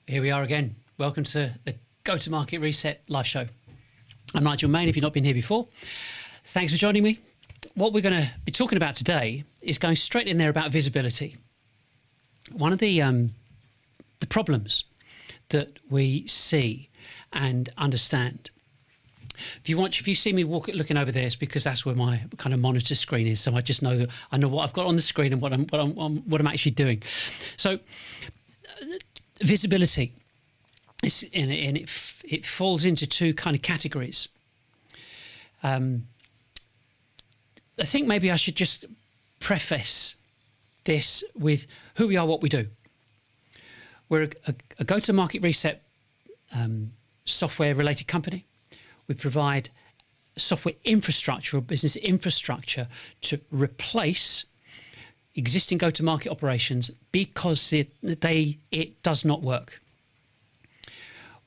Here we are again. Welcome to the Go-to-Market Reset live show. I'm Nigel Maine, if you've not been here before. Thanks for joining me. What we're going to be talking about today is going straight in there about visibility. One of the problems that we see and understand. If you see me looking over there, it's because that's where my kind of monitor screen is. So I just know that I know what I've got on the screen and what I'm actually doing. So visibility, it falls into two kind of categories. I think maybe I should just preface this with who we are, what we do. We're a go-to-market reset software-related company. We provide software infrastructure or business infrastructure to replace existing go-to-market operations because it does not work.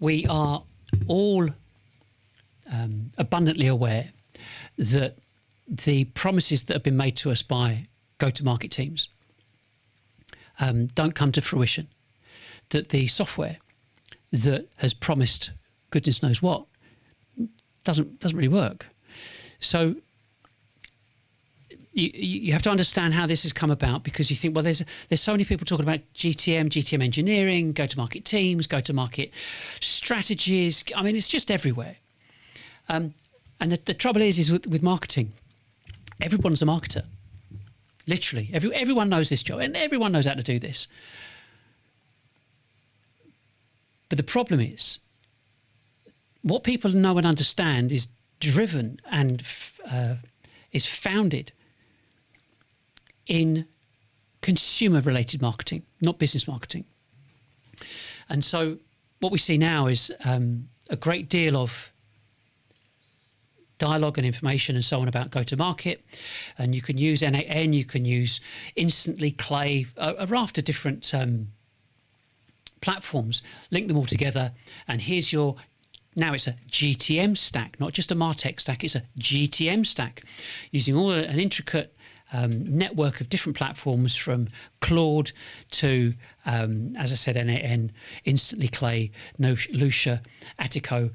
We are all abundantly aware that the promises that have been made to us by go-to-market teams don't come to fruition, that the software that has promised goodness knows what doesn't really work. So you have to understand how this has come about, because you think, well, there's so many people talking about GTM engineering, go-to-market teams, go-to-market strategies. I mean, it's just everywhere. And the trouble is with marketing, everyone's a marketer. Literally, everyone knows this job, and everyone knows how to do this. But the problem is, what people know and understand is driven and is founded in consumer-related marketing, not business marketing. And so what we see now is a great deal of dialogue and information and so on about go-to-market. And you can use NAN, you can use Instantly, Clay, a raft of different platforms, link them all together, and here's your... Now it's a GTM stack, not just a MarTech stack, it's a GTM stack, using all an intricate network of different platforms, from Claude to, as I said, NAN, Instantly, Clay, Lucia, Attico,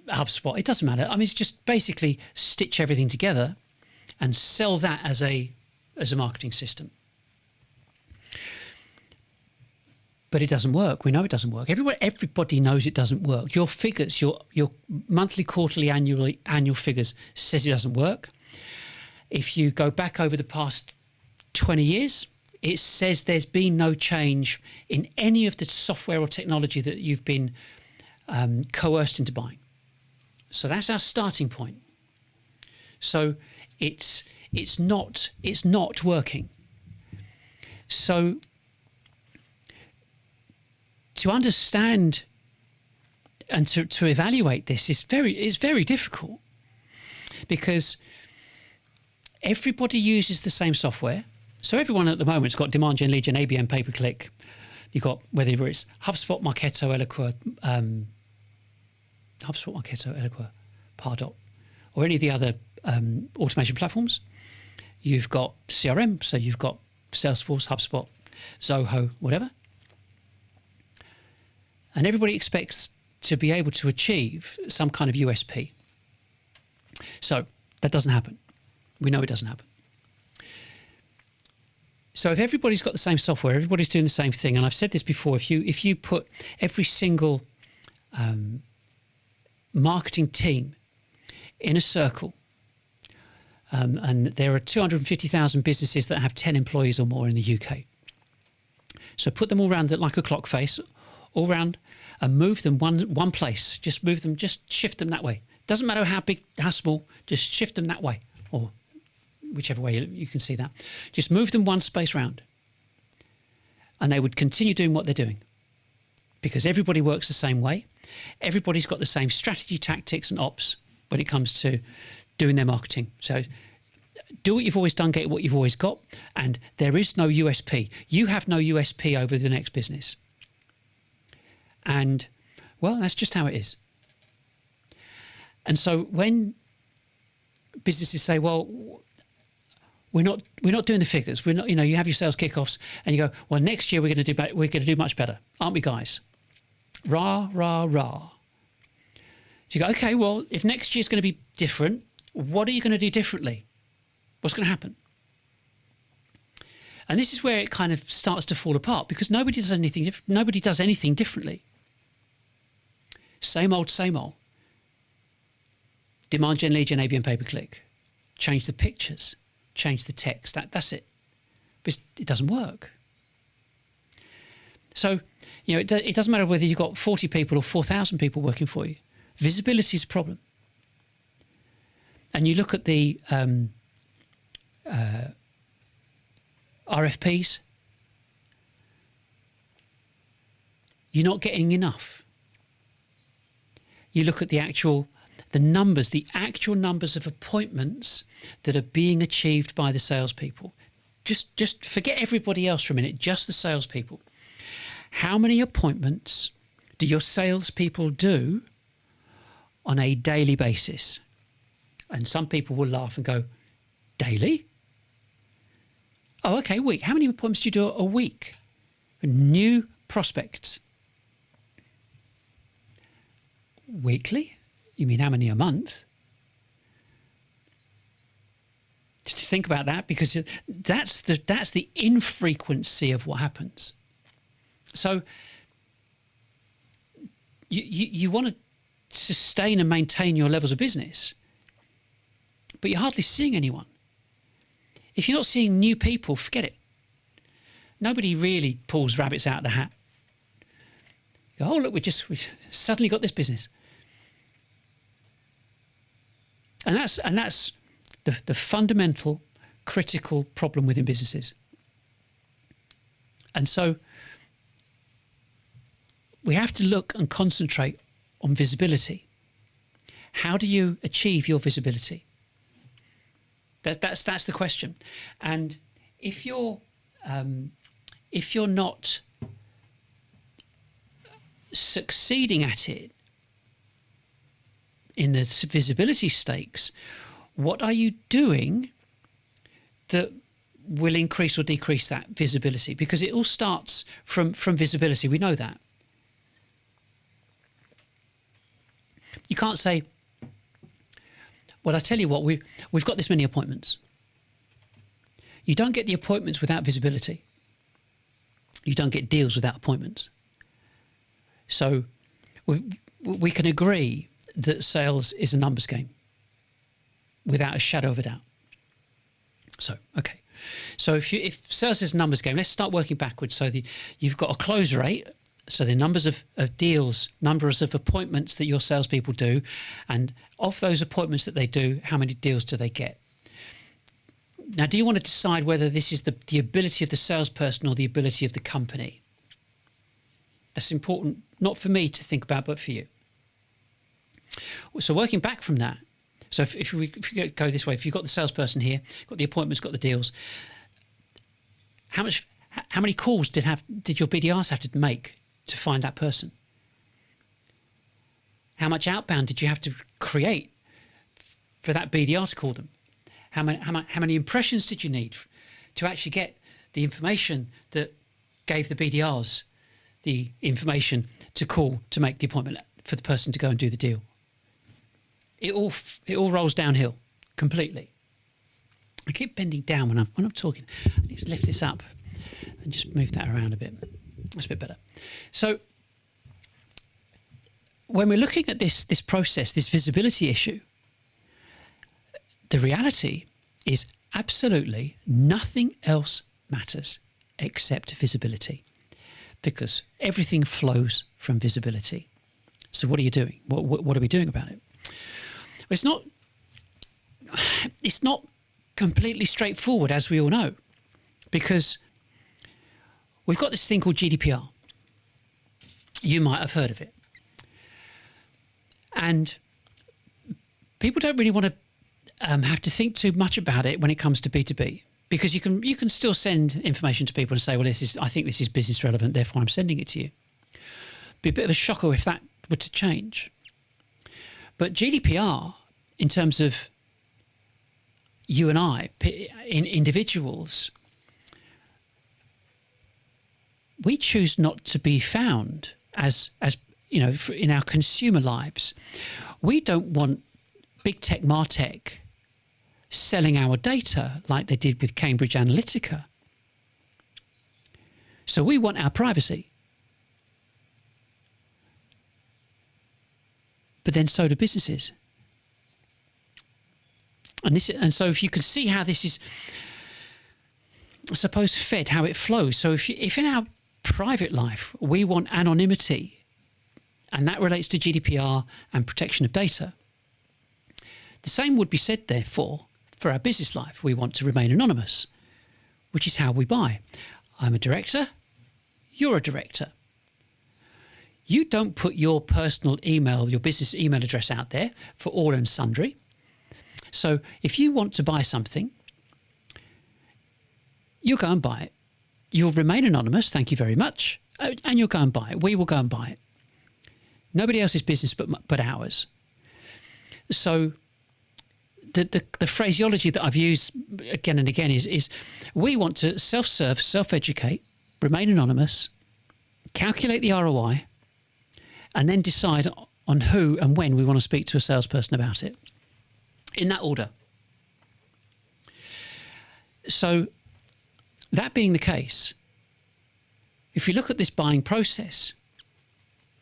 HubSpot. It doesn't matter. I mean, it's just basically stitch everything together and sell that as a marketing system. But it doesn't work. We know it doesn't work. Everybody knows it doesn't work. Your figures, your monthly, quarterly, annual figures says it doesn't work. If you go back over the past 20 years, it says there's been no change in any of the software or technology that you've been coerced into buying. So that's our starting point. So it's not working. So to understand and to evaluate this is very difficult, because everybody uses the same software. So everyone at the moment has got Demand Gen, Lead Gen, ABM, pay-per-click. You've got, whether it's HubSpot, Marketo, Eloqua, Pardot, or any of the other automation platforms. You've got CRM, so you've got Salesforce, HubSpot, Zoho, whatever. And everybody expects to be able to achieve some kind of USP. So that doesn't happen. We know it doesn't happen. So if everybody's got the same software, everybody's doing the same thing, and I've said this before, if you put every single marketing team in a circle, and there are 250,000 businesses that have 10 employees or more in the UK. So put them all around like a clock face, all round, and move them one place. Just move them, just shift them that way. Doesn't matter how big, how small, just shift them that way, or whichever way you can see that. Just move them one space round, and they would continue doing what they're doing, because everybody works the same way. Everybody's got the same strategy, tactics, and ops when it comes to doing their marketing. So do what you've always done, get what you've always got, and there is no USP. You have no USP over the next business. And, well, that's just how it is. And so when businesses say, well, we're not doing the figures. We're not, you have your sales kickoffs and you go, well, next year we're going to do much better, aren't we, guys? Rah, rah, rah. So you go, okay, well, if next year's going to be different, what are you going to do differently? What's going to happen? And this is where it kind of starts to fall apart, because nobody does anything differently. Same old, same old. Demand gen, lead gen, ABM, pay-per-click. Change the pictures, change the text. That's it. But it doesn't work. So, it doesn't matter whether you've got 40 people or 4,000 people working for you. Visibility is a problem. And you look at the RFPs, you're not getting enough. You look at the actual numbers of appointments that are being achieved by the salespeople. Just forget everybody else for a minute, just the salespeople. How many appointments do your salespeople do on a daily basis? And some people will laugh and go, daily? Oh, okay, week. How many appointments do you do a week? New prospects. Weekly? You mean how many a month? Just think about that, because that's the infrequency of what happens. So you want to sustain and maintain your levels of business, but you're hardly seeing anyone. If you're not seeing new people, forget it. Nobody really pulls rabbits out of the hat. You go, oh, look, we've suddenly got this business. And that's the fundamental, critical problem within businesses. And so we have to look and concentrate on visibility. How do you achieve your visibility? That's the question. And if you're not succeeding at it in the visibility stakes, what are you doing that will increase or decrease that visibility? Because it all starts from visibility. We know that. You can't say, well, I tell you what, we've got this many appointments. You don't get the appointments without visibility. You don't get deals without appointments. So we can agree that sales is a numbers game without a shadow of a doubt. So, okay. So if sales is a numbers game, let's start working backwards. So you've got a close rate, so the numbers of deals, numbers of appointments that your salespeople do, and of those appointments that they do, how many deals do they get? Now, do you want to decide whether this is the ability of the salesperson or the ability of the company? That's important, not for me to think about, but for you. So working back from that, so if we go this way, if you've got the salesperson here, got the appointments, got the deals, how many calls did your BDRs have to make to find that person? How much outbound did you have to create for that BDR to call them? How many impressions did you need to actually get the information that gave the BDRs the information to call to make the appointment for the person to go and do the deal? It all rolls downhill completely. I keep bending down when I'm talking. I need to lift this up and just move that around a bit. That's a bit better. So when we're looking at this process, this visibility issue, the reality is absolutely nothing else matters except visibility, because everything flows from visibility. So what are you doing? What are we doing about it? Well, it's not completely straightforward, as we all know, because we've got this thing called GDPR. You might have heard of it. And people don't really want to have to think too much about it when it comes to B2B, because you can still send information to people and say, well, I think this is business relevant, therefore I'm sending it to you. Be a bit of a shocker if that were to change. But GDPR, in terms of you and I, individuals, we choose not to be found as you know, in our consumer lives. We don't want big tech, MarTech, selling our data like they did with Cambridge Analytica. So we want our privacy. But then so do businesses. And so if you can see how this is, I suppose, fed, how it flows. So if in our private life we want anonymity, and that relates to GDPR and protection of data, the same would be said, therefore, for our business life. We want to remain anonymous, which is how we buy. I'm a director, you're a director. You don't put your personal email, your business email address out there for all and sundry. So if you want to buy something, you'll go and buy it. You'll remain anonymous, thank you very much, and you'll go and buy it. We will go and buy it. Nobody else's business but ours. So the phraseology that I've used again and again is we want to self-serve, self-educate, remain anonymous, calculate the ROI, and then decide on who and when we want to speak to a salesperson about it. In that order. So that being the case, if you look at this buying process,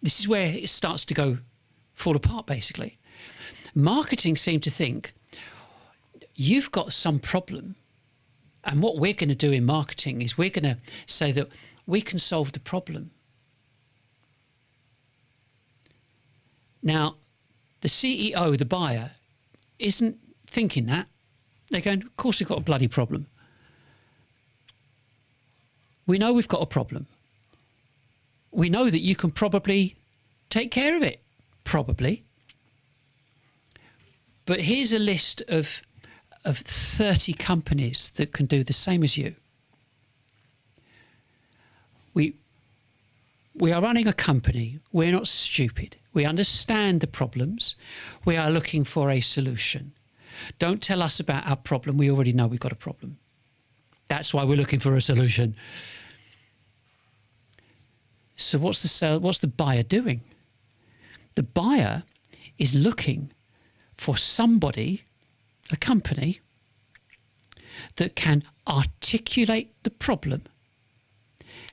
this is where it starts to fall apart, basically. Marketing seem to think you've got some problem, and what we're going to do in marketing is we're going to say that we can solve the problem. Now, the CEO, the buyer, isn't thinking that. They're going, of course we've got a bloody problem. We know we've got a problem. We know that you can probably take care of it. Probably. But here's a list of 30 companies that can do the same as you. We are running a company. We're not stupid. We understand the problems. We are looking for a solution. Don't tell us about our problem. We already know we've got a problem. That's why we're looking for a solution. So what's the buyer doing? The buyer is looking for somebody, a company, that can articulate the problem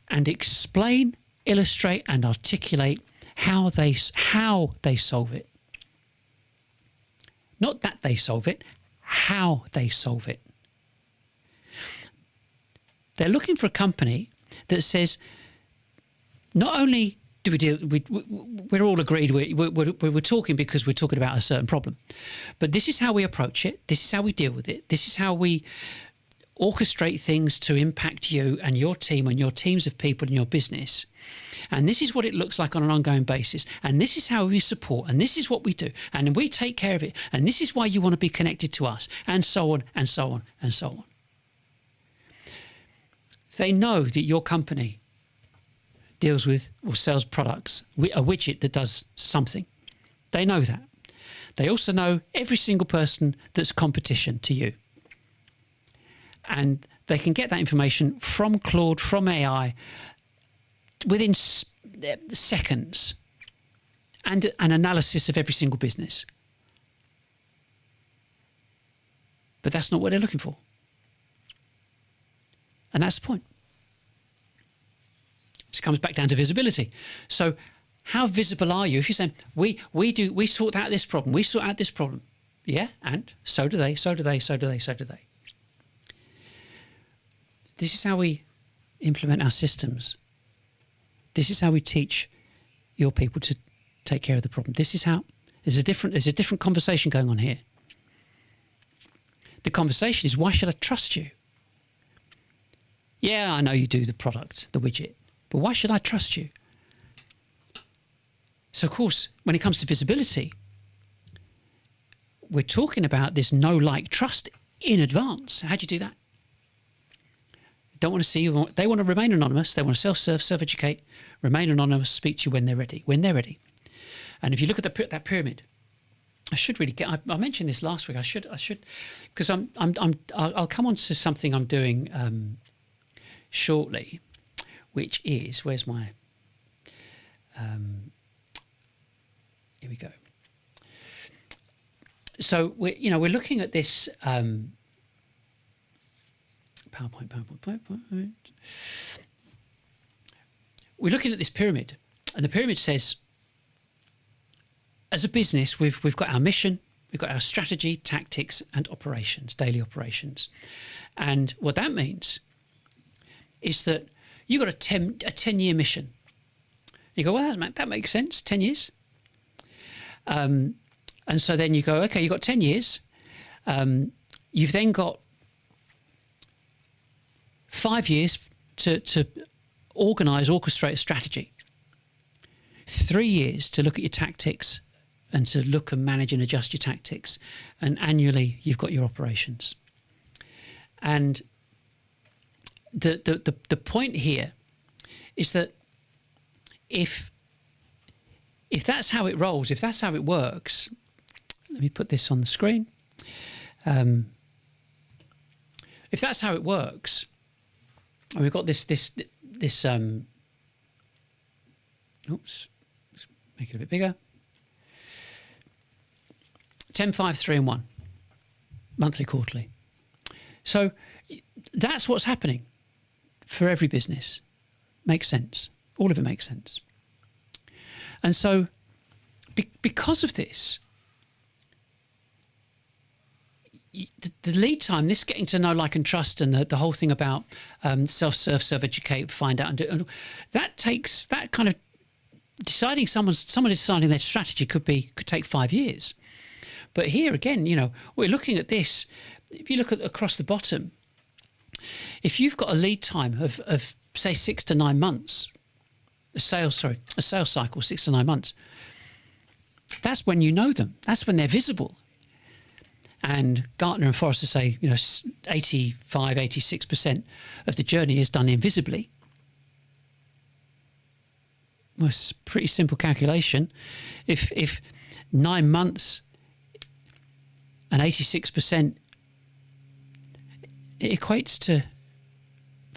and explain, illustrate and articulate how they solve it. Not that they solve it, how they solve it. They're looking for a company that says, not only do we're all agreed we're talking because we're talking about a certain problem, but this is how we approach it, this is how we deal with it, this is how we orchestrate things to impact you and your team and your teams of people in your business. And this is what it looks like on an ongoing basis. And this is how we support. And this is what we do. And we take care of it. And this is why you want to be connected to us. And so on, and so on, and so on. They know that your company deals with or sells products, a widget that does something. They know that. They also know every single person that's competition to you. And they can get that information from Claude, from AI, within seconds, and an analysis of every single business. But that's not what they're looking for. And that's the point. So it comes back down to visibility. So how visible are you? If you're saying, we sort out this problem, we sort out this problem. Yeah, and so do they, so do they, so do they, so do they. This is how we implement our systems. This is how we teach your people to take care of the problem. This is how there's a different conversation going on here. The conversation is, why should I trust you? Yeah, I know you do the product, the widget, but why should I trust you? So of course, when it comes to visibility, we're talking about this know, like, trust in advance. How do you do that? Don't want to see you. They want to remain anonymous. They want to self-serve, self-educate, remain anonymous, speak to you when they're ready. When they're ready. And if you look at that pyramid, I should really get. I mentioned this last week. I should, because I'll come on to something I'm doing shortly, which is, where's my? Here we go. So we're looking at this PowerPoint. We're looking at this pyramid, and the pyramid says, as a business, we've got our mission, we've got our strategy, tactics, and operations, daily operations. And what that means is that you've got a 10-year mission. You go, well, that makes sense, 10 years. And so then you go, okay, you've got 10 years. You've then got 5 years to orchestrate a strategy. 3 years to look at your tactics and to look and manage and adjust your tactics. And annually, you've got your operations. And the point here is that if that's how it rolls, if that's how it works, let me put this on the screen. If that's how it works, and we've got this oops, let's make it a bit bigger. 10, 5, 3 and 1, monthly, quarterly. So that's what's happening for every business. Makes sense. All of it makes sense. And so because of this, the lead time, this getting to know, like, and trust, and the whole thing about self-serve, self-educate, find out, and do, that takes, that kind of deciding, someone deciding their strategy could take 5 years. But here again, we're looking at this. If you look at across the bottom, if you've got a lead time of say 6 to 9 months, a sales cycle 6 to 9 months, that's when you know them. That's when they're visible. And Gartner and Forrester say, 85, 86% of the journey is done invisibly. Well, it's a pretty simple calculation. If 9 months and 86%, it equates to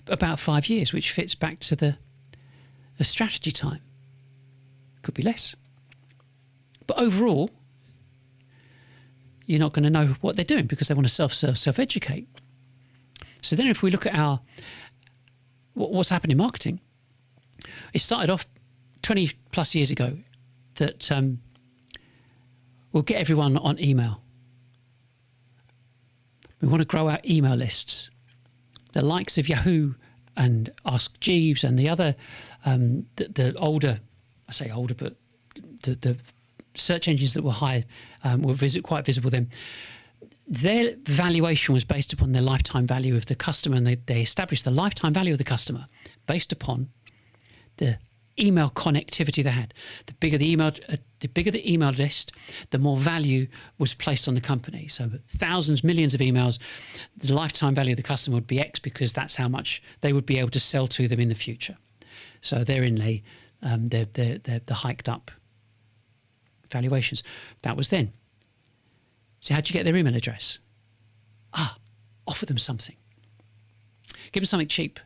about 5 years, which fits back to the strategy time. Could be less. But overall, you're not going to know what they're doing because they want to self-serve, self-educate. So then if we look at what's happened in marketing, it started off 20 plus years ago that we'll get everyone on email. We want to grow our email lists. The likes of Yahoo and Ask Jeeves and the other, the older, I say older, but the search engines that were high, were quite visible then. Their valuation was based upon their lifetime value of the customer, and they established the lifetime value of the customer based upon the email connectivity they had. The bigger the email list, the more value was placed on the company. So thousands, millions of emails, the lifetime value of the customer would be X because that's how much they would be able to sell to them in the future. So therein lay the hiked up valuations. That was then. So how'd you get their email address? Offer them something. Give them something cheap,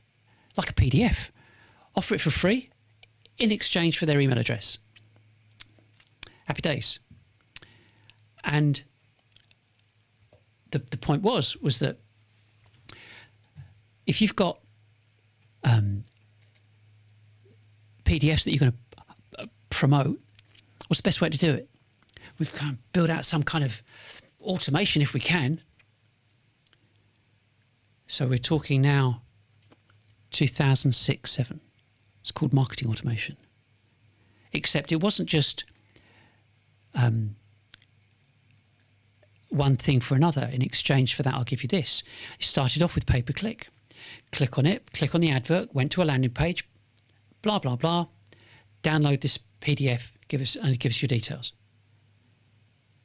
like a PDF. Offer it for free in exchange for their email address. Happy days. And the point was that if you've got PDFs that you're going to promote, what's the best way to do it? We kind of build out some kind of automation if we can. So we're talking now 2006-07. It's called marketing automation. Except it wasn't just one thing for another. In exchange for that, I'll give you this. It started off with pay-per-click. Click on it, click on the advert, went to a landing page, blah, blah, blah. Download this PDF, give us your details.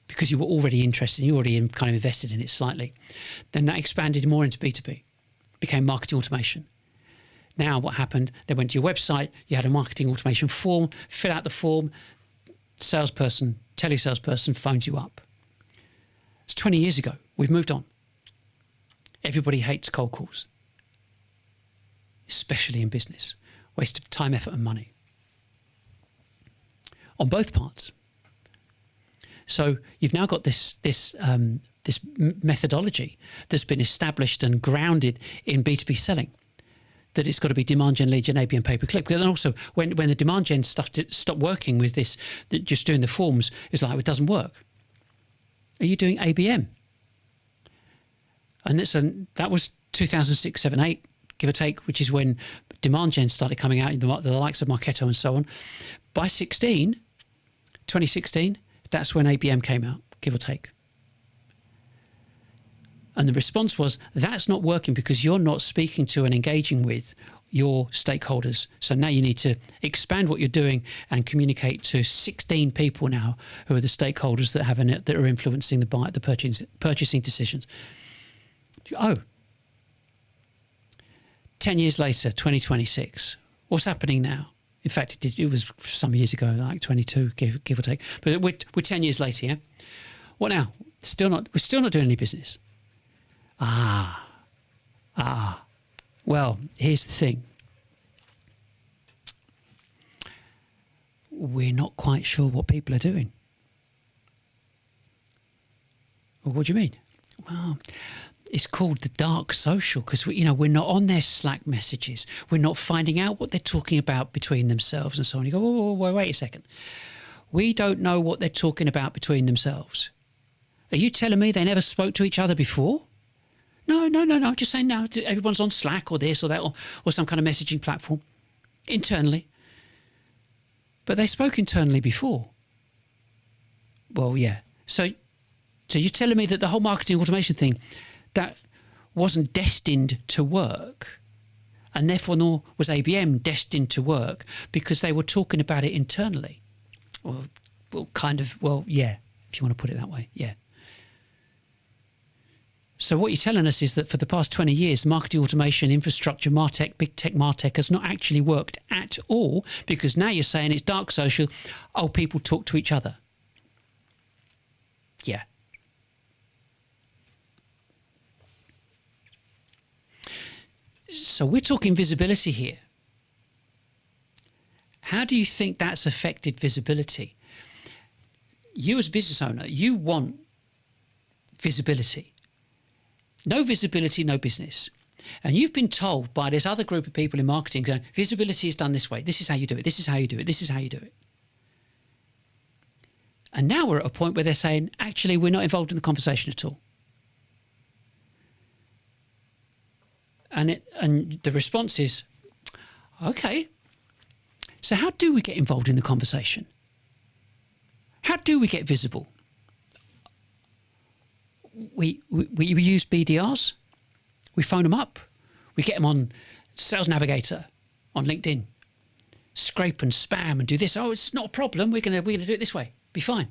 Because you were already interested, you already kind of invested in it slightly. Then that expanded more into B2B, became marketing automation. Now what happened, they went to your website, you had a marketing automation form, fill out the form, salesperson, telesalesperson phones you up. It's 20 years ago. We've moved on. Everybody hates cold calls, especially in business. Waste of time, effort and money on both parts. So you've now got this methodology that's been established and grounded in B2B selling, that it's got to be demand gen, lead gen, ABM, pay-per-click. And also when the demand gen stuff stopped working with this, just doing the forms, it's like, it doesn't work. Are you doing ABM? And that was 2006, 7, 8, give or take, which is when demand gen started coming out, the likes of Marketo and so on. By 2016, that's when ABM came out, give or take. And the response was, that's not working because you're not speaking to and engaging with your stakeholders. So now you need to expand what you're doing and communicate to 16 people now who are the stakeholders that are influencing the purchasing decisions. Oh, 10 years later, 2026. What's happening now? In fact, it was some years ago, like 22, give or take. But we're 10 years later, yeah? What now? We're still not doing any business. Well, here's the thing. We're not quite sure what people are doing. Well, what do you mean? Well, it's called the dark social because we're not on their Slack messages. We're not finding out what they're talking about between themselves and so on. You go, whoa, wait a second. We don't know what they're talking about between themselves. Are you telling me they never spoke to each other before? No. I'm just saying now everyone's on Slack or this or that or some kind of messaging platform internally. But they spoke internally before. Well, yeah. So you're telling me that the whole marketing automation thing, that wasn't destined to work, and therefore nor was ABM destined to work because they were talking about it internally. Well, yeah, if you want to put it that way, yeah. So what you're telling us is that for the past 20 years, marketing automation, infrastructure, MarTech, big tech MarTech has not actually worked at all because now you're saying it's dark social. Oh, people talk to each other. Yeah. So we're talking visibility here. How do you think that's affected visibility? You as a business owner, you want visibility. No visibility, no business. And you've been told by this other group of people in marketing going, visibility is done this way. This is how you do it. This is how you do it. This is how you do it. And now we're at a point where they're saying, actually, we're not involved in the conversation at all. And the response is, okay, so how do we get involved in the conversation? How do we get visible? We use BDRs. We phone them up. We get them on Sales Navigator, on LinkedIn. Scrape and spam and do this. Oh, it's not a problem. We're gonna do it this way. Be fine.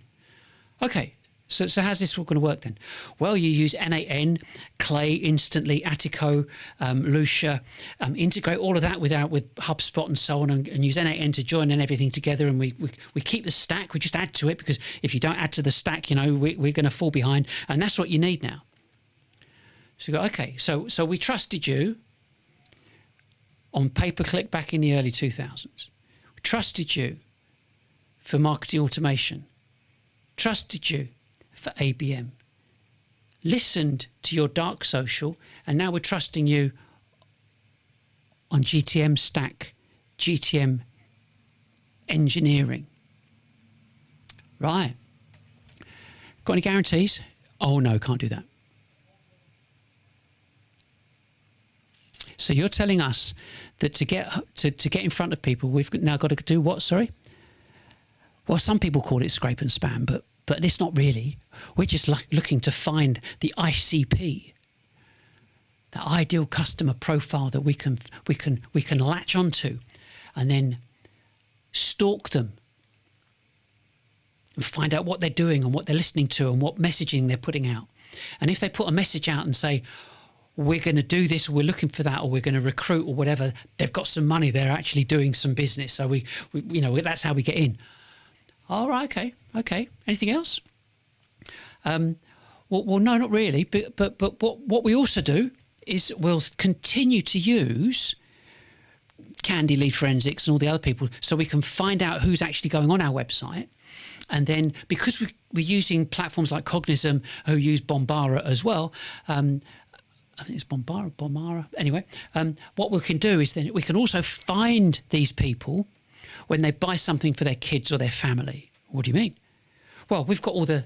Okay. So how's this all going to work then? Well, you use N8N, Clay, Instantly, Attico, Lucia, integrate all of that with HubSpot and so on, and use N8N to join and everything together. And we keep the stack. We just add to it because if you don't add to the stack, we're going to fall behind. And that's what you need now. So you go, okay, so we trusted you on pay-per-click back in the early 2000s. We trusted you for marketing automation. Trusted you for ABM, listened to your dark social, and now we're trusting you on GTM Stack, GTM Engineering. Right. Got any guarantees? Oh no, can't do that. So you're telling us that to get in front of people, we've now got to do what? Sorry. Well, some people call it scrape and spam, but it's not really. We're just looking to find the ICP, the ideal customer profile that we can latch onto, and then stalk them and find out what they're doing and what they're listening to and what messaging they're putting out. And if they put a message out and say, we're going to do this, or we're looking for that, or we're going to recruit or whatever, they've got some money, they're actually doing some business. So we that's how we get in. All right, okay. Anything else? Well, no, not really. But what we also do is we'll continue to use Candy, Lead Forensics, and all the other people, so we can find out who's actually going on our website. And then, because we're using platforms like Cognism, who use Bombara as well, I think it's Bombara. Anyway, what we can do is then we can also find these people when they buy something for their kids or their family. What do you mean? Well, we've got all the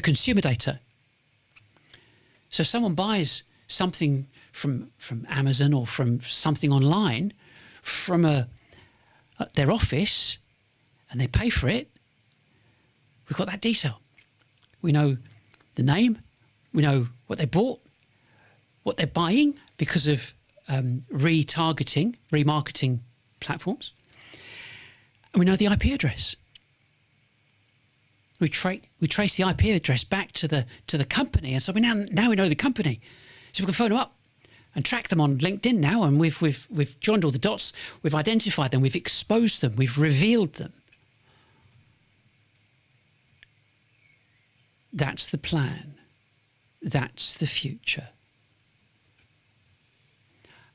consumer data. So someone buys something from Amazon or from something online from their office, and they pay for it. We've got that detail. We know the name. We know what they bought, what they're buying because of remarketing platforms, and we know the IP address. We trace the IP address back to the company, and so now we know the company, so we can phone them up and track them on LinkedIn now, and we've joined all the dots, we've identified them, we've exposed them, we've revealed them. That's the plan. That's the future.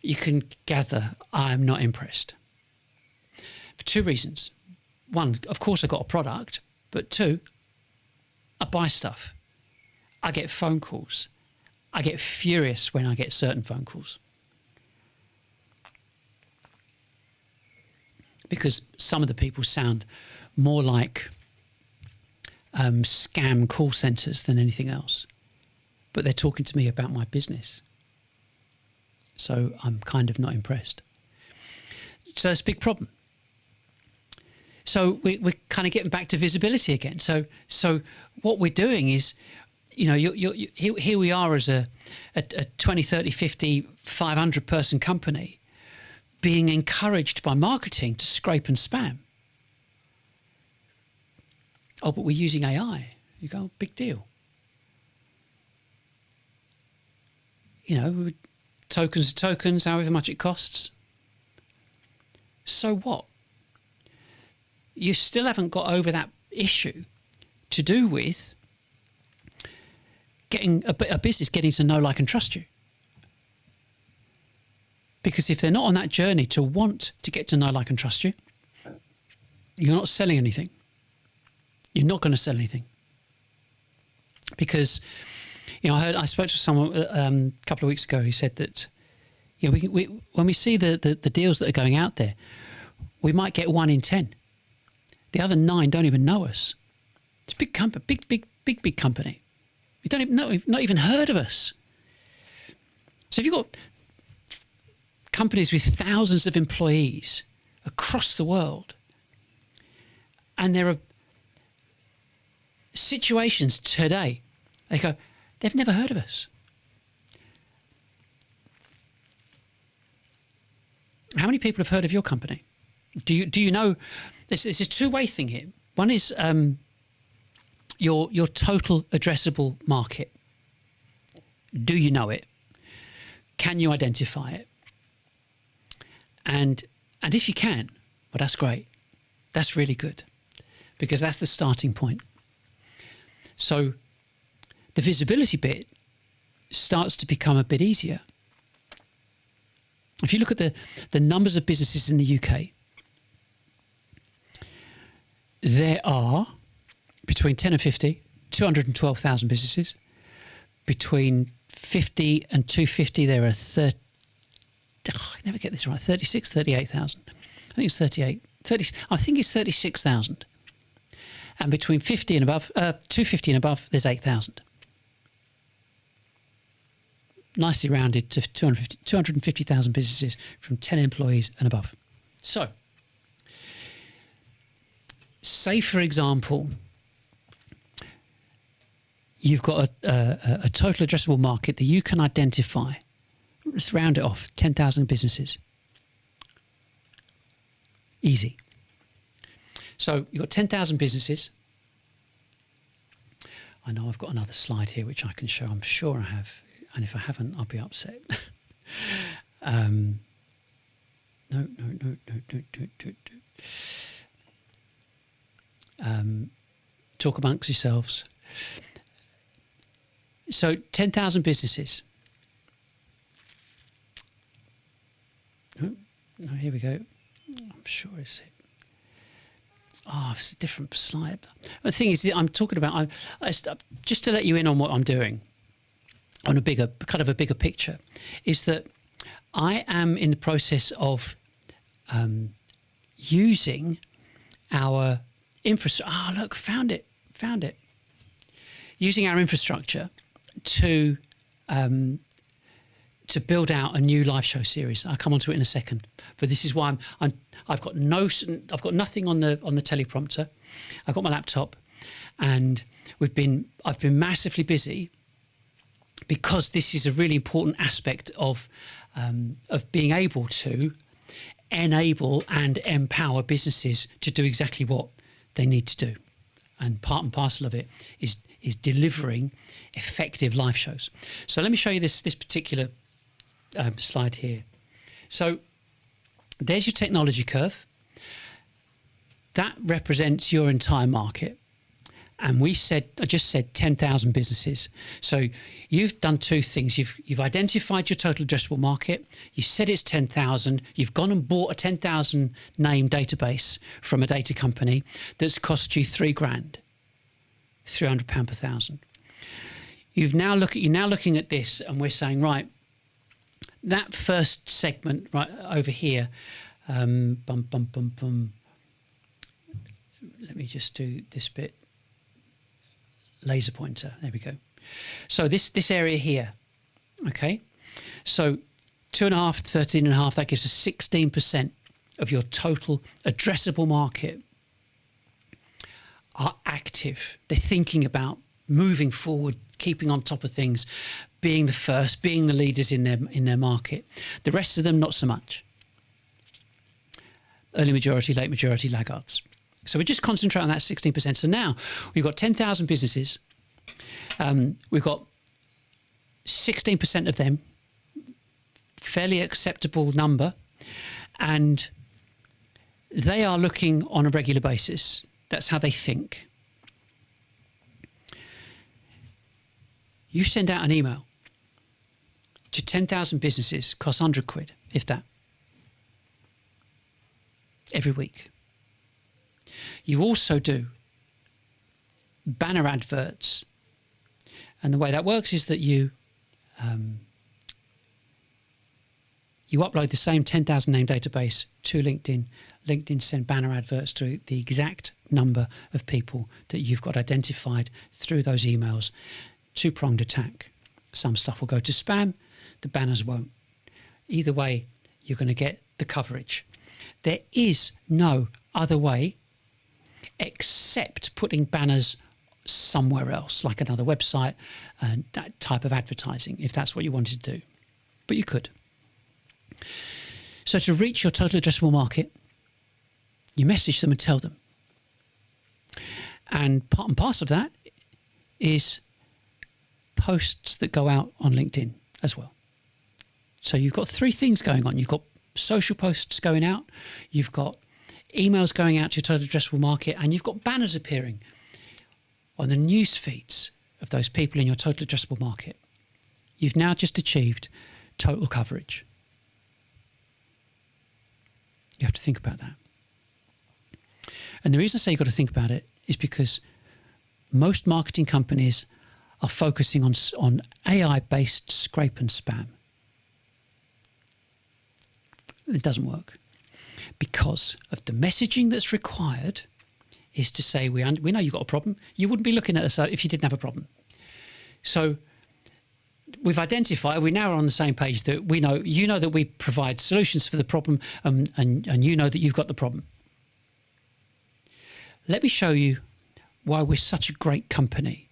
You can gather I'm not impressed. For two reasons. One, of course I got a product, but two, I buy stuff. I get phone calls. I get furious when I get certain phone calls. Because some of the people sound more like scam call centres than anything else. But they're talking to me about my business. So I'm kind of not impressed. So that's a big problem. So we're kind of getting back to visibility again. So what we're doing is, here we are as a 20, 30, 50, 500 person company being encouraged by marketing to scrape and spam. Oh, but we're using AI. You go, big deal. Tokens are tokens, however much it costs. So what? You still haven't got over that issue to do with getting a business getting to know, like, and trust you. Because if they're not on that journey to want to get to know, like, and trust you, you're not selling anything. You're not going to sell anything. Because, I spoke to someone a couple of weeks ago who said that, when we see the deals that are going out there, we might get 1 in 10. The other 9 don't even know us. It's a big company, big company. You don't even know, you've not even heard of us. So if you've got companies with thousands of employees across the world, and there are situations today, they go, they've never heard of us. How many people have heard of your company? Do you know? There's a two-way thing here. One is your total addressable market. Do you know it? Can you identify it? And if you can, well, that's great. That's really good, because that's the starting point. So the visibility bit starts to become a bit easier. If you look at the numbers of businesses in the UK, there are between 10 and 50, 212,000 businesses. Between 50 and 250, there are I never get this right, 36, 38,000. I think it's 38. I think it's 36,000. And between 50 and above, 250 and above, there's 8,000. Nicely rounded to 250,000 businesses from 10 employees and above. So, say, for example, you've got a total addressable market that you can identify. Let's round it off, 10,000 businesses. Easy. So you've got 10,000 businesses. I know I've got another slide here which I can show. I'm sure I have. And if I haven't, I'll be upset. No. talk amongst yourselves. So 10,000 businesses. Oh, no, here we go. I'm sure it's it. Oh, it's a different slide. The thing is, I'm talking about, just to let you in on what I'm doing, on a bigger picture, is that I am in the process of using our infrastructure. Oh, look, found it. Using our infrastructure to build out a new live show series. I'll come on to it in a second. But this is why I've got nothing on the teleprompter. I've got my laptop, and I've been massively busy, because this is a really important aspect of being able to enable and empower businesses to do exactly what they need to do. And part and parcel of it is delivering effective live shows. So let me show you this particular slide here. So there's your technology curve. That represents your entire market. And I just said 10,000 businesses. So you've done two things. You've identified your total addressable market. You said it's 10,000. You've gone and bought a 10,000 name database from a data company that's cost you £3,000, £300 per thousand. You're now looking at this, and we're saying, right, that first segment right over here. Let me just do this bit. Laser pointer. There we go. So this area here, okay. So 2.5 to 13.5, that gives us 16% of your total addressable market are active. They're thinking about moving forward, keeping on top of things, being the first, being the leaders in their market. The rest of them, not so much. Early majority, late majority, laggards. So we just concentrate on that 16%. So now we've got 10,000 businesses. We've got 16% of them, fairly acceptable number, and they are looking on a regular basis. That's how they think. You send out an email to 10,000 businesses, costs £100, if that, every week. You also do banner adverts, and the way that works is that you upload the same 10,000 name database to LinkedIn. LinkedIn send banner adverts to the exact number of people that you've got identified through those emails. Two-pronged attack. Some stuff will go to spam, the banners won't. Either way, you're going to get the coverage. There is no other way except putting banners somewhere else, like another website, and that type of advertising, if that's what you wanted to do. But you could. So to reach your total addressable market, you message them and tell them. And part and parcel of that is posts that go out on LinkedIn as well. So you've got three things going on. You've got social posts going out, you've got emails going out to your total addressable market, and you've got banners appearing on the news feeds of those people in your total addressable market. You've now just achieved total coverage. You have to think about that. And the reason I say you've got to think about it is because most marketing companies are focusing on AI-based scrape and spam. It doesn't work because of the messaging that's required is to say, we know you've got a problem. You wouldn't be looking at us if you didn't have a problem. So we've identified, we now are on the same page that we know, you know that we provide solutions for the problem, and you know that you've got the problem. Let me show you why we're such a great company.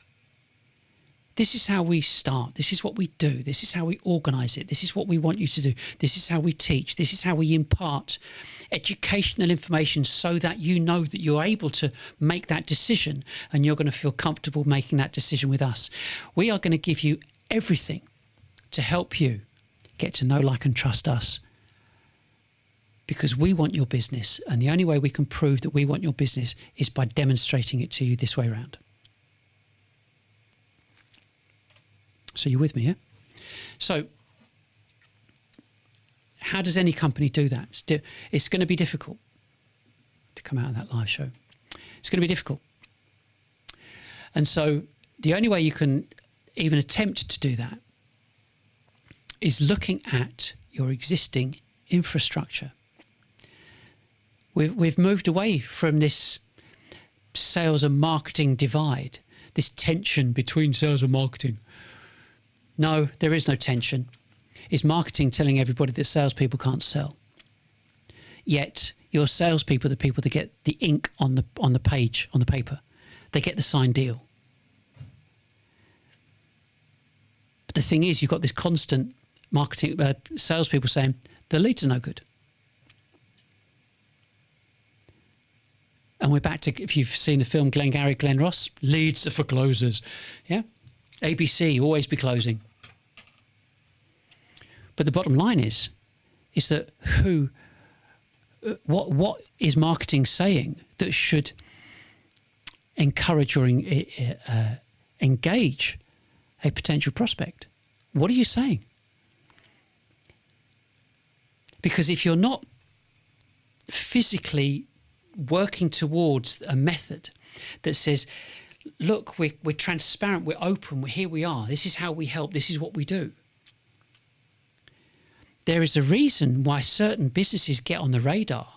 This is how we start. This is what we do. This is how we organise it. This is what we want you to do. This is how we teach. This is how we impart educational information so that you know that you're able to make that decision and you're going to feel comfortable making that decision with us. We are going to give you everything to help you get to know, like, and trust us because we want your business, and the only way we can prove that we want your business is by demonstrating it to you this way around. So you're with me, yeah? So how does any company do that? It's going to be difficult to come out of that live show. It's going to be difficult. And so the only way you can even attempt to do that is looking at your existing infrastructure. We've moved away from this sales and marketing divide, this tension between sales and marketing. No, there is no tension. It's marketing telling everybody that salespeople can't sell. Yet your salespeople are the people that get the ink on the page, on the paper. They get the signed deal. But the thing is, you've got this constant marketing salespeople saying the leads are no good. And we're back to, if you've seen the film Glengarry Glen Ross, leads are for closers. Yeah, ABC, always be closing. But the bottom line is that what is marketing saying that should encourage or engage a potential prospect? What are you saying? Because if you're not physically working towards a method that says, look, we're transparent, we're open, here we are, this is how we help, this is what we do. There is a reason why certain businesses get on the radar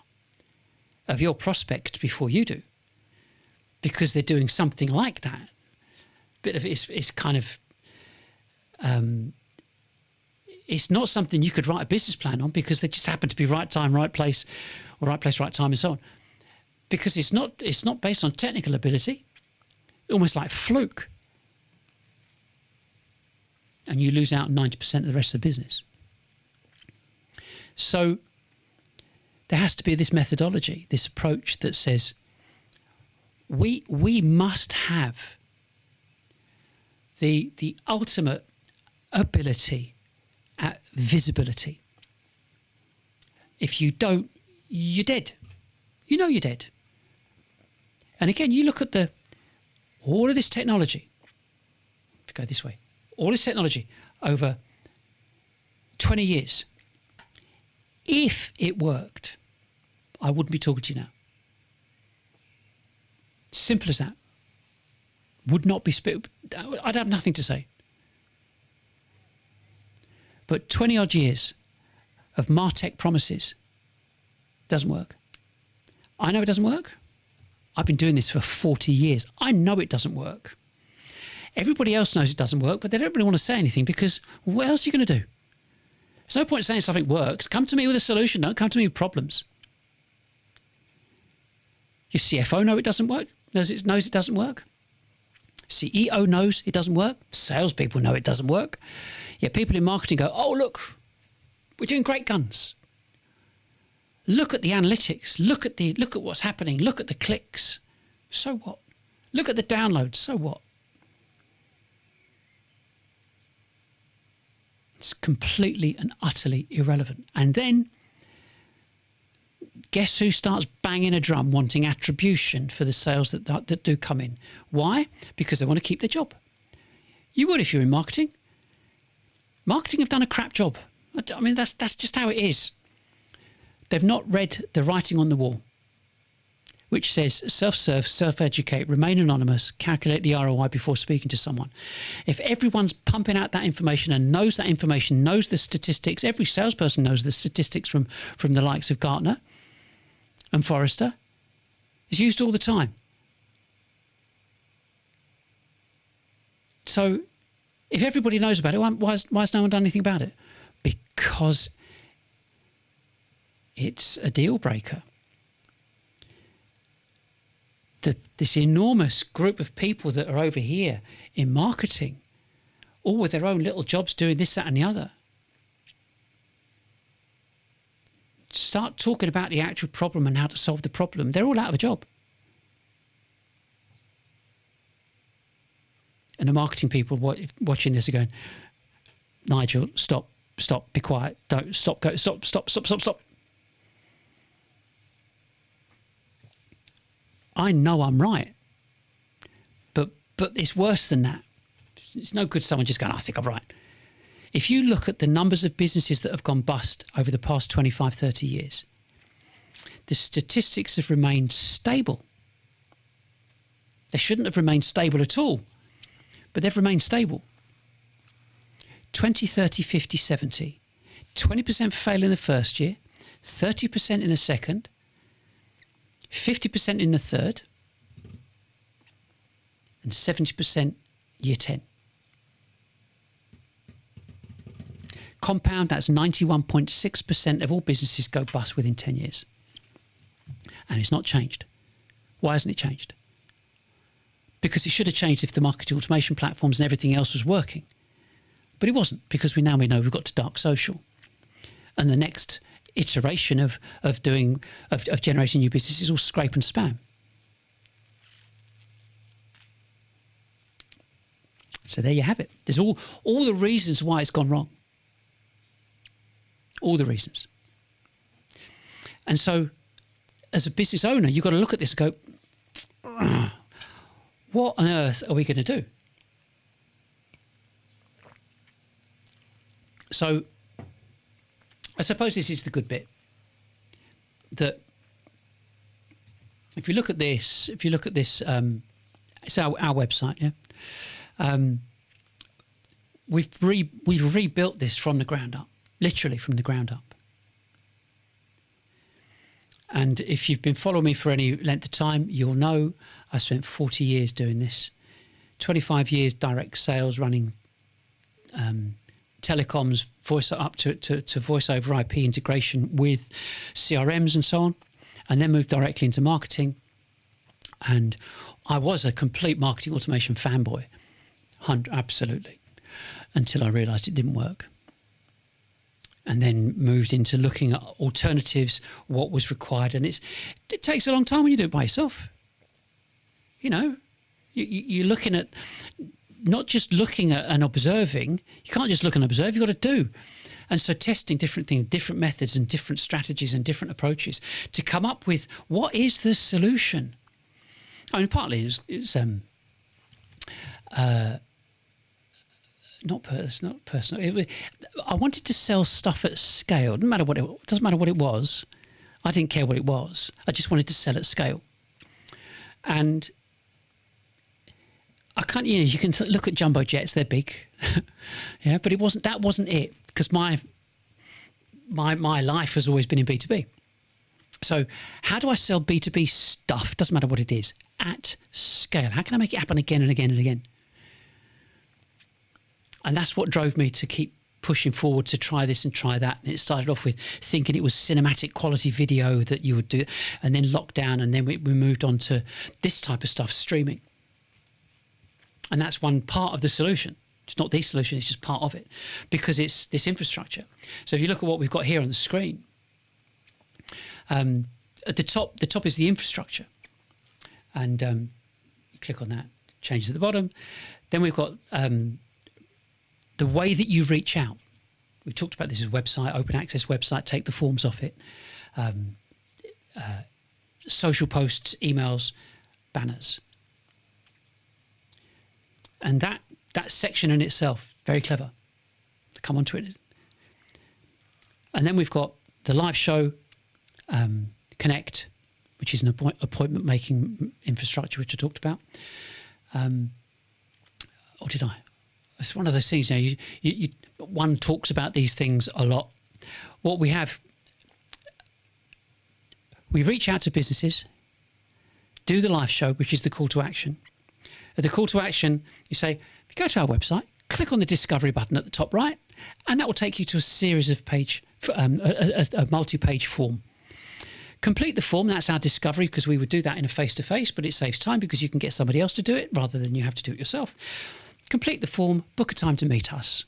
of your prospect before you do, because they're doing something like that. Bit of it's kind of it's not something you could write a business plan on, because they just happen to be right time, right place, or right place, right time, and so on. Because it's not based on technical ability, almost like fluke, and you lose out on 90% of the rest of the business. So there has to be this methodology, this approach that says we must have the ultimate ability at visibility. If you don't, you're dead. You know you're dead. And again, you look at all of this technology. If you go this way, all this technology over 20 years. If it worked, I wouldn't be talking to you now. Simple as that. Would not be I'd have nothing to say. But 20 odd years of MarTech promises doesn't work. I know it doesn't work. I've been doing this for 40 years. I know it doesn't work. Everybody else knows it doesn't work, but they don't really want to say anything, because what else are you going to do? There's no point saying something works. Come to me with a solution. Don't come to me with problems. Your CFO knows it doesn't work. Knows it doesn't work. CEO knows it doesn't work. Salespeople know it doesn't work. Yet people in marketing go, oh, look, we're doing great guns. Look at the analytics. Look at what's happening. Look at the clicks. So what? Look at the downloads. So what? It's completely and utterly irrelevant. And then guess who starts banging a drum wanting attribution for the sales that do come in? Why? Because they want to keep their job. You would if you're in marketing. Marketing have done a crap job. I mean, that's just how it is. They've not read the writing on the wall, which says self-serve, self-educate, remain anonymous, calculate the ROI before speaking to someone. If everyone's pumping out that information and knows that information, knows the statistics, every salesperson knows the statistics from the likes of Gartner and Forrester, it's used all the time. So if everybody knows about it, why has no one done anything about it? Because it's a deal breaker. This enormous group of people that are over here in marketing, all with their own little jobs doing this, that and the other. Start talking about the actual problem and how to solve the problem. They're all out of a job. And the marketing people watching this are going, Nigel, stop, be quiet, don't, stop. I know I'm right. But it's worse than that. It's no good someone just going, I think I'm right. If you look at the numbers of businesses that have gone bust over the past 25, 30 years, the statistics have remained stable. They shouldn't have remained stable at all, but they've remained stable. 20, 30, 50, 70. 20% fail in the first year, 30% in the second, 50% in the third, and 70% year 10. Compound, that's 91.6% of all businesses go bust within 10 years. And it's not changed. Why hasn't it changed? Because it should have changed if the marketing automation platforms and everything else was working. But it wasn't, because we know we've got to dark social. And the next iteration of generating new business is all scrape and spam. So there you have it. There's all the reasons why it's gone wrong. All the reasons. And so, as a business owner, you've got to look at this and go, what on earth are we going to do? So, I suppose this is the good bit. That if you look at this, it's our website, yeah. We've rebuilt this from the ground up, literally from the ground up. And if you've been following me for any length of time, you'll know I spent 40 years doing this. 25 years direct sales, running telecoms, voice up to voice over IP integration with CRMs and so on, and then moved directly into marketing. And I was a complete marketing automation fanboy, absolutely, until I realised it didn't work. And then moved into looking at alternatives, what was required. And it takes a long time when you do it by yourself. You know, you're looking at, not just looking at and observing. You can't just look and observe, you've got to do. And so testing different things, different methods and different strategies and different approaches to come up with what is the solution. I mean, partly it's not personal. I wanted to sell stuff at scale. Doesn't matter what it was. I didn't care what it was. I just wanted to sell at scale. And I can't. You can look at jumbo jets; they're big, yeah. But that wasn't it, because my life has always been in B2B. So how do I sell B2B stuff? Doesn't matter what it is, at scale. How can I make it happen again and again and again? And that's what drove me to keep pushing forward to try this and try that. And it started off with thinking it was cinematic quality video that you would do, and then lockdown, and then we moved on to this type of stuff, streaming. And that's one part of the solution. It's not the solution, it's just part of it, because it's this infrastructure. So if you look at what we've got here on the screen, at the top is the infrastructure. And you click on that, changes at the bottom. Then we've got the way that you reach out. We talked about this as a website, open access website, take the forms off it. Social posts, emails, banners. And that section in itself, very clever. To come onto it. And then we've got the live show, Connect, which is an appointment making infrastructure, which I talked about. Or did I? It's one of those things. You know, one talks about these things a lot. What we have, we reach out to businesses, do the live show, which is the call to action. At the call to action, you say, if you go to our website, click on the discovery button at the top right, and that will take you to a series of a multi-page form. Complete the form. That's our discovery, because we would do that in a face-to-face, but it saves time because you can get somebody else to do it rather than you have to do it yourself. Complete the form, book a time to meet us.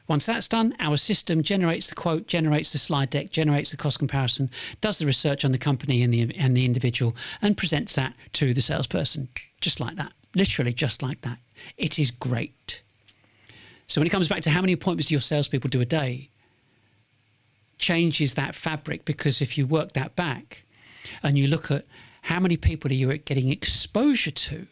Once that's done, our system generates the quote, generates the slide deck, generates the cost comparison, does the research on the company and the individual, and presents that to the salesperson. Just like that. Literally just like that. It is great. So when it comes back to how many appointments do your salespeople do a day, changes that fabric, because if you work that back and you look at how many people are you getting exposure to?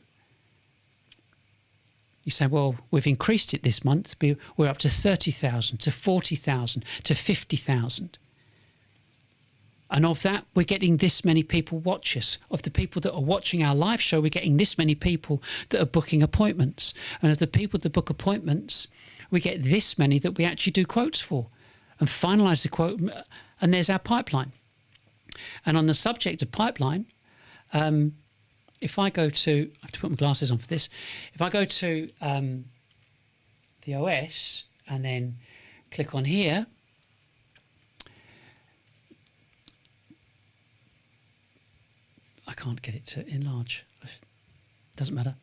You say, well, we've increased it this month. We're up to 30,000, to 40,000, to 50,000. And of that, we're getting this many people watch us. Of the people that are watching our live show, we're getting this many people that are booking appointments. And of the people that book appointments, we get this many that we actually do quotes for and finalise the quote. And there's our pipeline. And on the subject of pipeline, if I go to, I have to put my glasses on for this. If I go to the OS and then click on here, I can't get it to enlarge. Doesn't matter.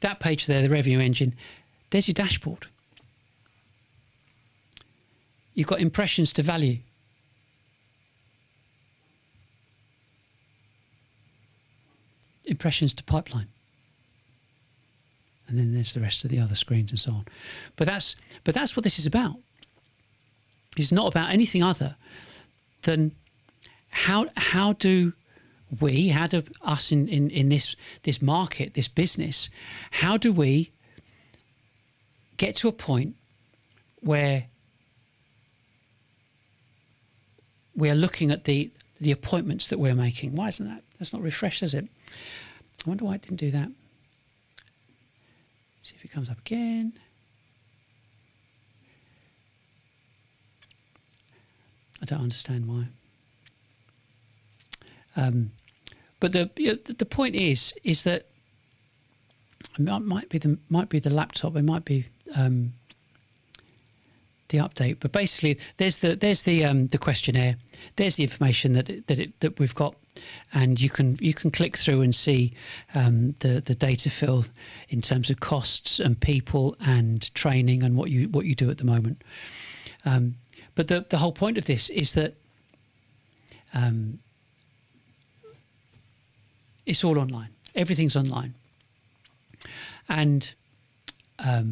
That page there, the revenue engine, there's your dashboard. You've got impressions to value. Impressions to pipeline. And then there's the rest of the other screens and so on. But that's what this is about. It's not about anything other than how do us in this market, this business, how do we get to a point where we are looking at the appointments that we're making? Why isn't that? That's not refreshed, is it? I wonder why it didn't do that. See if it comes up again. I don't understand why. But the point is that it might be the laptop, it might be the update. But basically, there's the questionnaire. There's the information that we've got, and you can click through and see the data fill in terms of costs and people and training and what you do at the moment. But the whole point of this is that it's all online. Everything's online. And I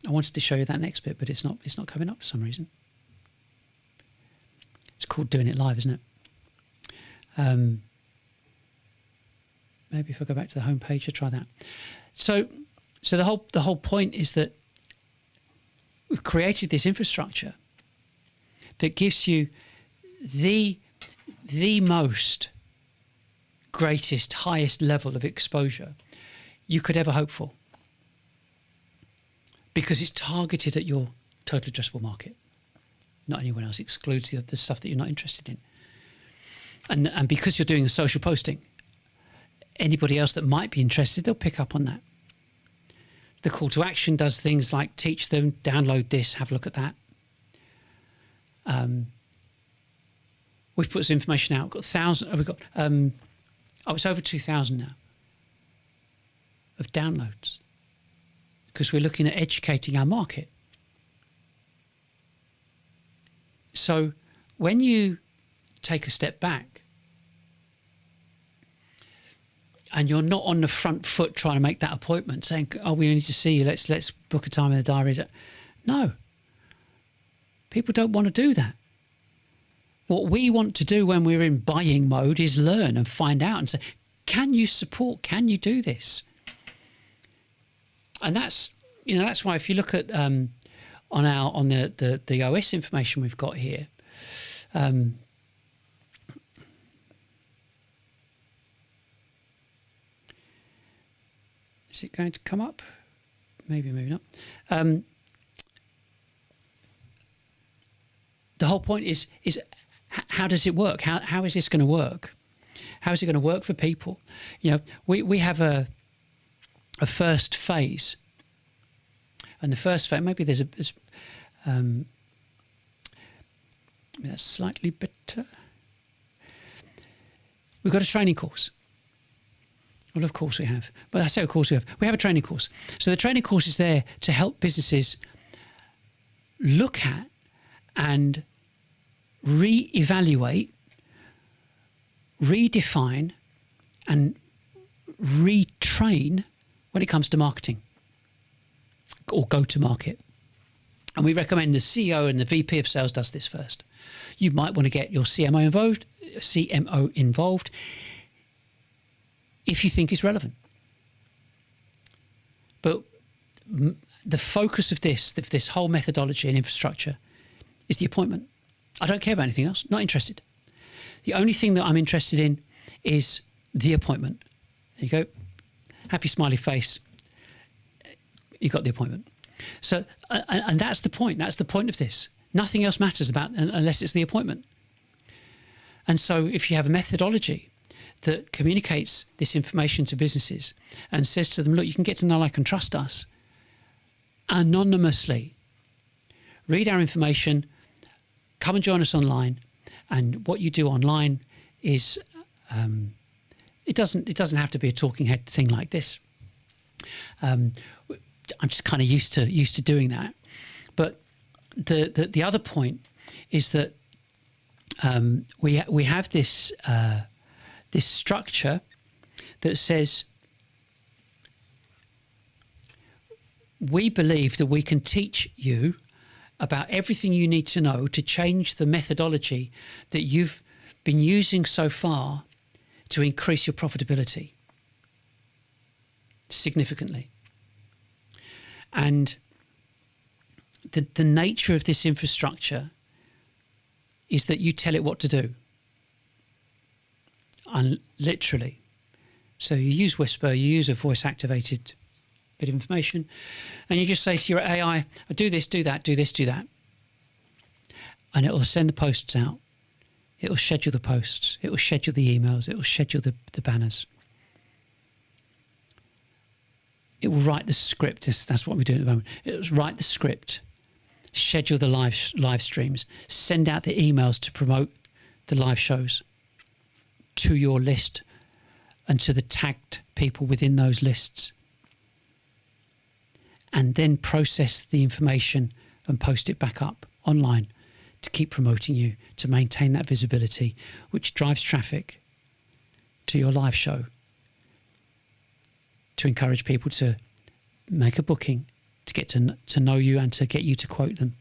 wanted to show you that next bit, but it's not coming up for some reason. It's called doing it live, isn't it? Maybe if I go back to the home page, I'll try that. So the whole point is that we've created this infrastructure that gives you the most greatest, highest level of exposure you could ever hope for, because it's targeted at your total addressable market, not anyone else. It excludes the stuff that you're not interested in. And because you're doing a social posting, anybody else that might be interested, they'll pick up on that. The call to action does things like teach them, download this, have a look at that. We've put some information out. We've got 1,000. We've got it's over 2,000 now of downloads, because we're looking at educating our market. So when you take a step back and you're not on the front foot trying to make that appointment, saying, "Oh, we need to see you. Let's book a time in the diary." No, people don't want to do that. What we want to do when we're in buying mode is learn and find out and say, "Can you support? Can you do this?" And that's why if you look at on the OS information we've got here. Is it going to come up? Maybe, maybe not. The whole point is how does it work? How is this going to work? How is it going to work for people? You know, we have a first phase, and the first phase, maybe there's that's slightly better. We've got a training course. Well, of course we have. But I say, of course we have. We have a training course. So the training course is there to help businesses look at and re-evaluate, redefine, and retrain when it comes to marketing or go-to-market. And we recommend the CEO and the VP of sales does this first. You might want to get your CMO CMO involved if you think it's relevant. But the focus of this whole methodology and infrastructure is the appointment. I don't care about anything else, not interested. The only thing that I'm interested in is the appointment. There you go. Happy smiley face. You got the appointment. So, and that's the point. That's the point of this. Nothing else matters about unless it's the appointment. And so if you have a methodology that communicates this information to businesses and says to them, look, you can get to know, like, and trust us anonymously. Read our information, come and join us online. And what you do online is, it doesn't have to be a talking head thing like this. I'm just kind of used to doing that. But the other point is that we have this this structure that says we believe that we can teach you about everything you need to know to change the methodology that you've been using so far to increase your profitability significantly. And the nature of this infrastructure is that you tell it what to do. And literally. So you use Whisper, you use a voice-activated bit of information, and you just say to your AI, do this, do that, do this, do that. And it will send the posts out. It will schedule the posts. It will schedule the emails. It will schedule the banners. It will write the script. That's what we're doing at the moment. It will write the script, schedule the live streams, send out the emails to promote the live shows to your list and to the tagged people within those lists, and then process the information and post it back up online to keep promoting you, to maintain that visibility, which drives traffic to your live show, to encourage people to make a booking, to get to know you and to get you to quote them,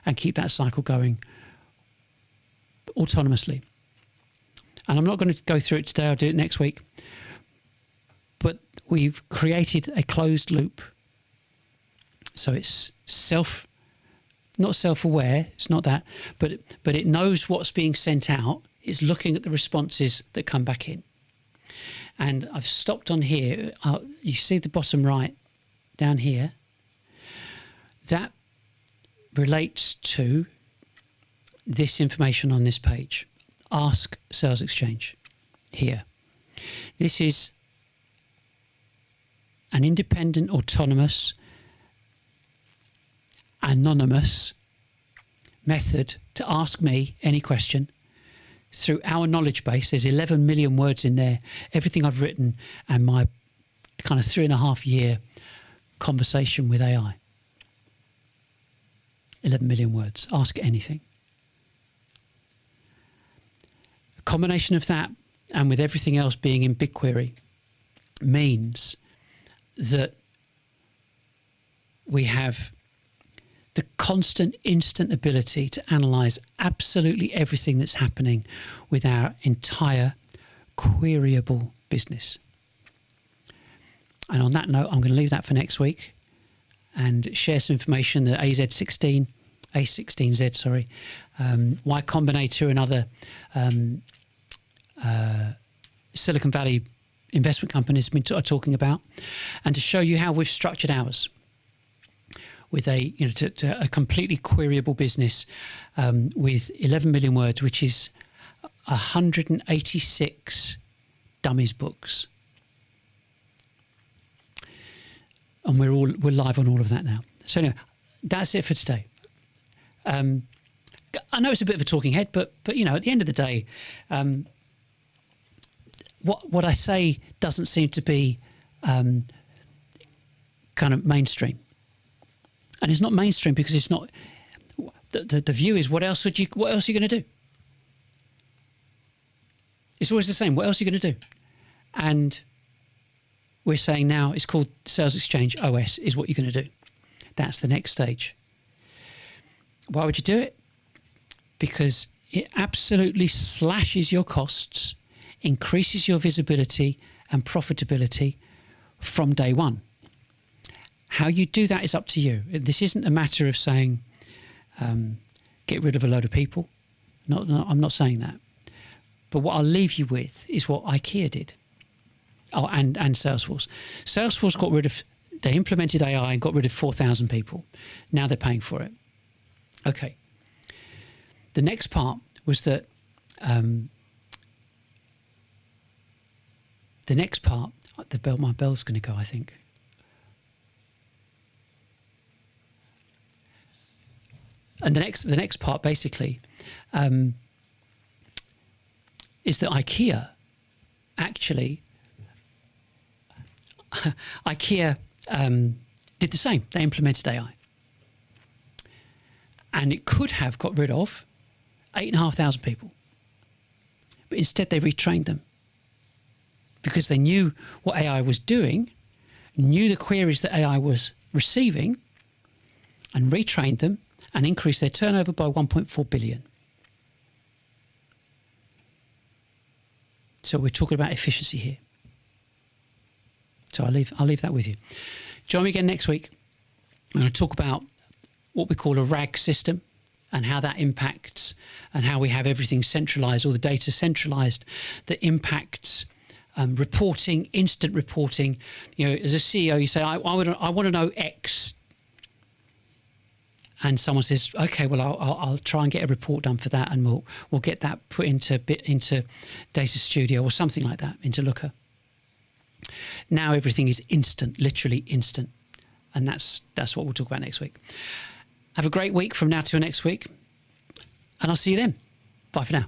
and keep that cycle going autonomously. And I'm not going to go through it today, I'll do it next week. But we've created a closed loop. So it's not self-aware, it's not that, but it knows what's being sent out. It's looking at the responses that come back in. And I've stopped on here. You see the bottom right down here. That relates to this information on this page. Ask salesXchange here. This is an independent, autonomous, anonymous method to ask me any question through our knowledge base. There's 11 million words in there, everything I've written and my kind of 3.5 year conversation with AI. 11 million words, ask anything. A combination of that and with everything else being in BigQuery means that we have the constant, instant ability to analyze absolutely everything that's happening with our entire queryable business. And on that note, I'm going to leave that for next week and share some information that A16Z, Y Combinator and other Silicon Valley investment companies are talking about, and to show you how we've structured ours with a a completely queryable business with 11 million words, which is 186 dummies books, and we're live on all of that now. So anyway, that's it for today. I know it's a bit of a talking head, but at the end of the day, what I say doesn't seem to be kind of mainstream. And it's not mainstream because it's not. The view is, what else are you going to do? It's always the same. What else are you going to do? And we're saying now it's called salesXchange OS is what you're going to do. That's the next stage. Why would you do it? Because It absolutely slashes your costs, increases your visibility and profitability from day one. How you do that is up to you. This isn't a matter of saying get rid of a load of people. I'm not saying that. But what I'll leave you with is what IKEA did. Oh, and Salesforce. Salesforce they implemented AI and got rid of 4,000 people. Now they're paying for it. Okay. The next part was that my bell's going to go, I think. And the next part basically is that IKEA actually did the same. They implemented AI, and it could have got rid of 8,500 people, but instead they retrained them because they knew what AI was doing, knew the queries that AI was receiving, and retrained them and increased their turnover by 1.4 billion. So we're talking about efficiency here. So I'll leave that with you. Join me again next week. I'm going to talk about what we call a RAG system and how that impacts, and how we have everything centralized, all the data centralized, that impacts reporting, instant reporting. You know, as a CEO, you say, I want to know X. And someone says, okay, well, I'll try and get a report done for that, and we'll get that put into Data Studio or something like that, into Looker. Now everything is instant, literally instant, and that's what we'll talk about next week. Have a great week from now till next week, and I'll see you then. Bye for now.